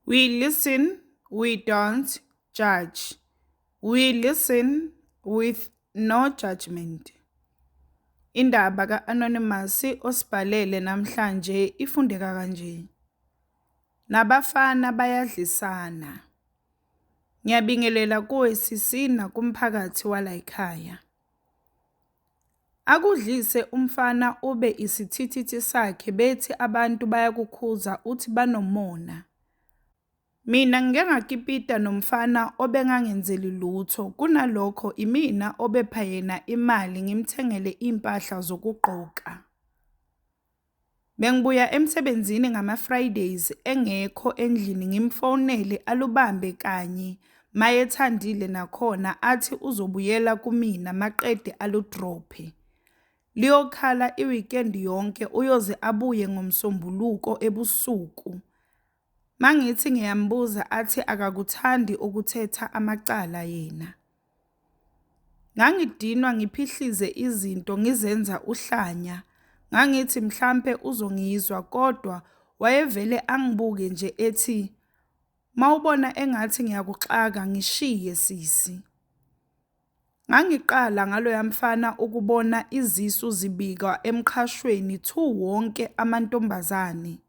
We listen, we don't judge. We listen with no judgment. Indaba ka-Anonymous osibhalele namhlanje ifundeka kanje. Nabafana bayadlisana. Ngiyabingelela kuwe sisi nakumphakathi wala ekhaya. Akudlise umfana ube isithithithi sakhe bethi abantu bayakukhuza uthi banomona. Mina ngike ngakipita nomfana obengangenzeli lutho kunalokho imina obepha yena imali ngimthengele impahla zokugqoka. Bengibuya emsebenzini ngama-Fridays engekho endlini ngimfonele alubambe kanye mayethandile nakhona athi uzobuyela kumina maqede aludrophe. Liyokhala iweekend yonke uyoze abuye ngomsombuluko ebusuku. Mangithi ngiyambuza athi akakuthandi ukuthetha amacala yena. Ngangidinwa ngiphihlize izinto ngizenza uhlanya. Ngangithi mhlambe uzongizwa kodwa wayevele angibuke nje ethi mawubona engathi ngiyakuxaka ngishiye sisi. Ngangiqala ngalo yamfana ukubona izisu zibika emqhashweni thu wonke amantombazane.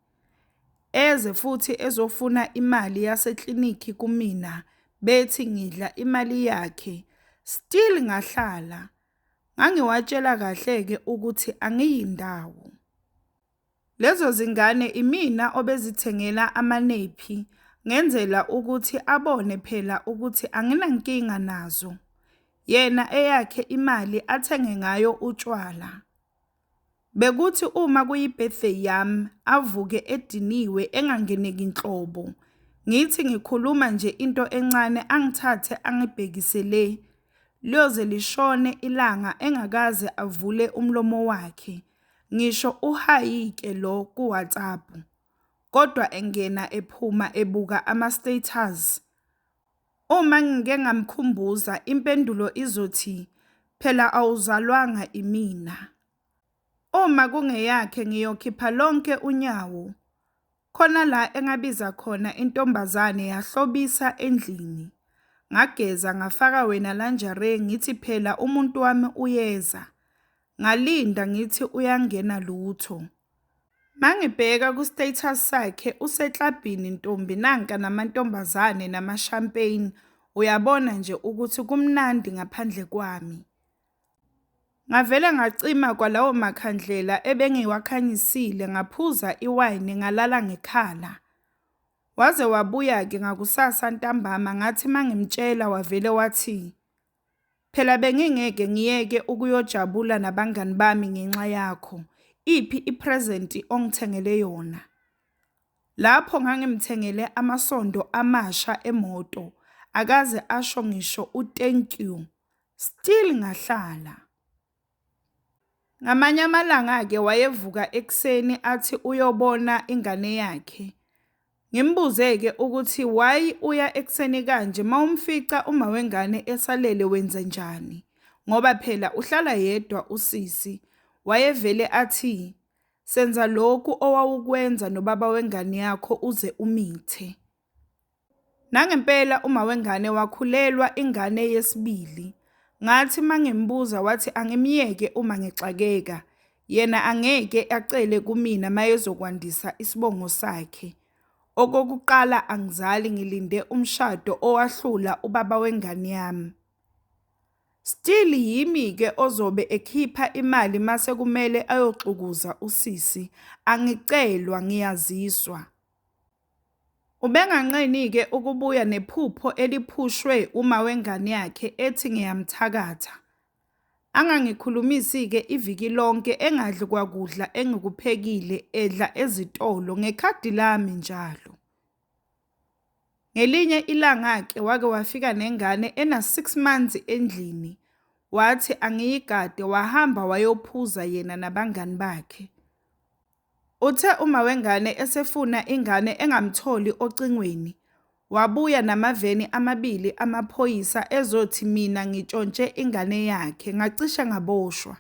Eze futhi ezofuna imali yasekliniki kumina bethi ngidla imali yakhe still ngahlala. Ngangiwatshela kahleke ukuthi angiyindawo. Lezo zingane imina obezithengela amanephi ngenzela ukuthi abone phela ukuthi anginankinga nazo. Yena eyakhe imali athenge ngayo utshwala. Bekuthi uma kuyi-birthday yami avuke ediniwe engangeneki inhlobo. Ngithi ngikhuluma nje into encane angithathe angibhekisele. Liyoze lishone ilanga engakaze avule umlomo wakhe. Ngisho uhayike lo ku-WhatsApp. Kodwa engena ephuma ebuka ama-status. Uma ngike ngamkhumbuza impendulo izothi phela awuzalwanga imina. Uma kungeyakhe ngiyokhipha lonke unyawo. Khona la engabiza khona intombazane yahlobisa endlini. Ngageza ngafaka wena lingerie ngithi phela umuntu wami uyeza. Ngalinda ngithi uyangena lutho. Mangibheka ku-status sakhe useklabhini ntombi nanka namantombazane nama-champagne uyabona nje ukuthi kumnandi ngaphandle kwami. Ngavela ngacima kwalawo makhandlela ebengiwakhanyisile ngaphuza iwayini ngalala ngekhala. Waze wabuya-ke ngakusasa ntambama ngathi mangimtshela wavele wathi, phela bengingeke ngiyeke ukuyojabula nabangani bami ngenxa yakho. Iphi ipresenti ongithengele yona? Lapho ngangimthengele amasondo amasha emoto. Akaze asho ngisho thank you. Still ngahlala. Ngamanye amalanga-ke wayevuka ekseni athi uyobona ingane yakhe. Ngimbuze-ke ukuthi why uya ekseni kanje mawumfica uma wengane esalele wenze njani? Ngoba phela uhlala yedwa usisi. Wayevele athi, senza lokhu owawukwenza nobaba wengane yakho uze umithe. Nangempela uma wengane wakhulelwa ingane yesibili. Ngathi mangimbuza wathi angimyeke uma ngixakeka. Yena angeke acele kumina mayezokwandisa isibongo sakhe. Okokuqala angizali ngilinde umshado owahlula ubaba wengane yami. Still yimi-ke ozobe ekhipha imali mase kumele ayoxukuza usisi. Angicelwa ngiyaziswa. Ubenganqeni-ke ukubuya nephupho eliphushwe uma wengane yakhe ethi ngiyamthakatha. Angangikhulumisi-ke iviki lonke engadli kwakudla engikuphekile edla ezitolo ngekhadi lami njalo. Ngelinye ilanga-ke wake wafika nengane ena-6 months endlini. Wathi angiyigade wahamba wayophuza yena nabangani bakhe. Uthe uma wengane esefuna ingane engamtholi ocingweni. Wabuya namaveni amabili amaphoyisa ezothi mina ngitshontshe ingane yakhe ngacishe ngaboshwa.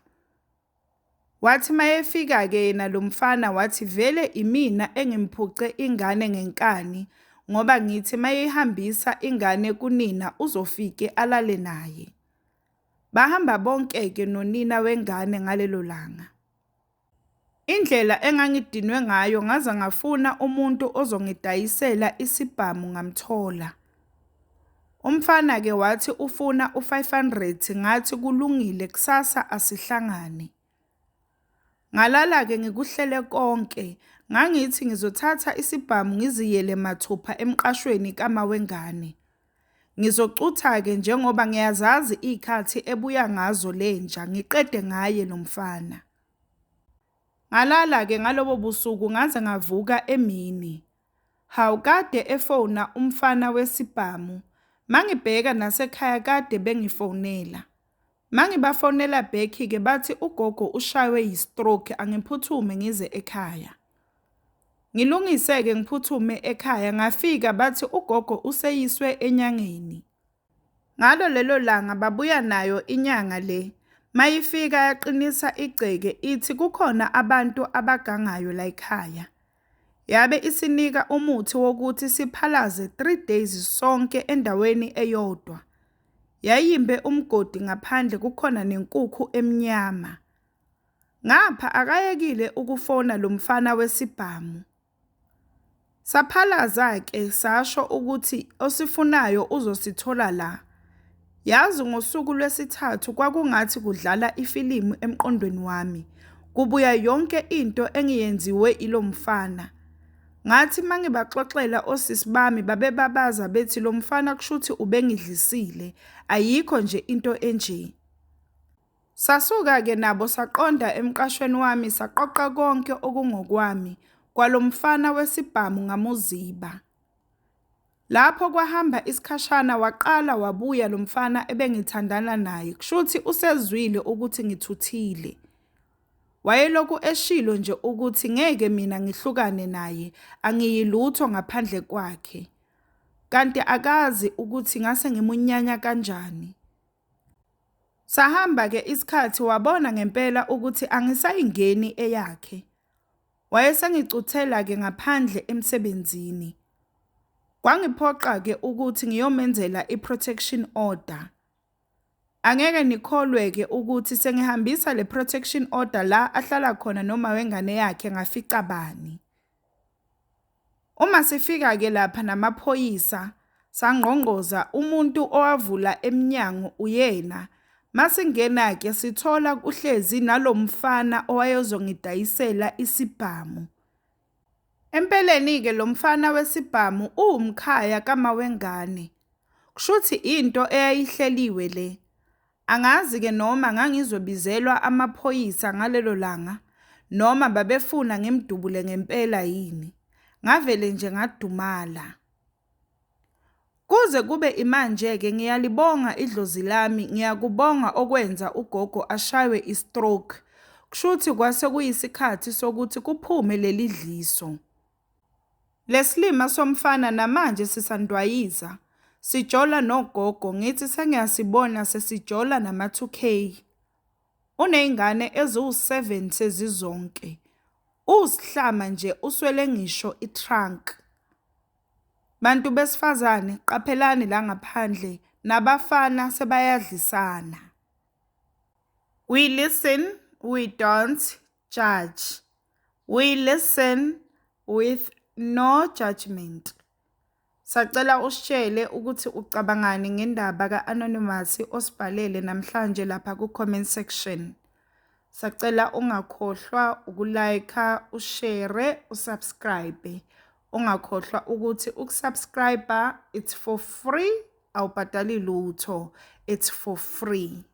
Wathi mayefika-ke yena lo mfana wathi vele imina engimphuce ingane ngenkani ngoba ngithi mayihambisa ingane kunina uzofike alale naye. Bahamba bonke-ke nonina wengane ngalelo langa. Indlela engangidinwe ngayo ngaze ngafuna umuntu ozongidayisela isibhamu ngamthola. Umfana-ke wathi ufuna u-500 ngathi kulungile kusasa asihlangane. Ngalala-ke ngikuhlele konke, ngangithi ngizothatha isibhamu ngiziyele mathupha emqashweni kama wengane. Ngizocutha-ke njengoba ngiyazazi ikhathi ebuya ngazo lenja ngiqede ngaye lo mfana. Ngalala-ke ngalobo busuku ngaze ngavuka emini. Hawu kade efona umfana wesibhamu. Mangibheka nasekhaya kade bengifonela. Mangibafonela back-ke bathi ugogo ushaywe yi-stroke angiphuthume ngize ekhaya. Ngilungise-ke ngiphuthume ekhaya ngafika bathi ugogo useyiswe enyangeni. Ngalo lelo langa babuya nayo inyanga le. Mayifika yaqinisa igceke ithi kukhona abantu abagangayo la ekhaya. Yabe isinika umuthi wokuthi siphalaze 3 days sonke endaweni eyodwa. Yayimbe umgodi ngaphandle kukhona nenkukhu emnyama. Ngapha akayekile ukufona lo mfana wesibhamu. Saphalaza-ke sasho ukuthi osifunayo uzosithola la. Yazi ngosuku lwesithathu kwakungathi kudlala ifilimu emqondweni wami. Kubuya yonke into engiyenziwe ilo mfana. Ngathi mangibaxoxela osisi bami babebabaza bethi lo mfana kushuthi ubengidlisile, ayikho nje into enje. Sasuka-ke nabo saqonda emqashweni wami saqoqa konke okungokwami kwalo mfana wesibhamu ngamuziba. Lapho kwahamba isikhashana waqala wabuya lo mfana ebengithandana naye, kushuthi usezwile ukuthi ngithuthile. Wayelokhu eshilo nje ukuthi ngeke mina ngihlukane naye, angiyilutho ngaphandle kwakhe. Kanti akazi ukuthi ngase ngimunyanya kanjani. Sahamba-ke isikhathi wabona ngempela ukuthi angisayingeni eyakhe. Wayesengicuthela-ke ngaphandle emsebenzini. Kwangiphoqa-ke ukuthi ngiyomenzela i-protection order. Angeke nikholwe-ke ukuthi sengihambisa le protection order la ahlala khona noma wengane yakhe ngafica bani. Uma sifika-ke lapha namaphoyisa, sangqongqoza umuntu owavula eminyango uyena. Masingena-ke sithola kuhlezi nalo mfana owayezongidayisela isibhamu. Empeleni-ke lo mfana wesibhamu uwumkhaya kama wengane. Kushuthi into eyayihleliwe le. Angazi-ke noma ngangizobizelwa amaphoyisa ngalelo langa, noma babefuna ngimdubule ngempela yini. Ngavele nje ngadumala. Kuze kube imanje-ke ngiyalibonga idlozi lami, ngiyakubonga okwenza ugogo ashaywe i-stroke. Kushuthi kwase kuyisikhathi sokuthi kuphume leli dliso. Lesilima somfana namanje sisandwayiza. Sijola nogogo ngithi sengiyasibona sesijola nama-2K. Uneyingane eziwu7 sezizonke. Usihlama nje uswele ngisho i-trunk. Bantu besifazane qaphelani la ngaphandle nabafana sebayadlisana. We listen, we don't judge. We listen with no judgment. Sacela usitshele ukuthi ucabangani ngendaba ka-Anonymous osibhalele namhlanje lapha ku-comment section. Sacela ungakhohlwa ukulike, ushare, usubscribe. Ungakhohlwa ukuthi ukusubscribe it's for free, awubhadali lutho, it's for free.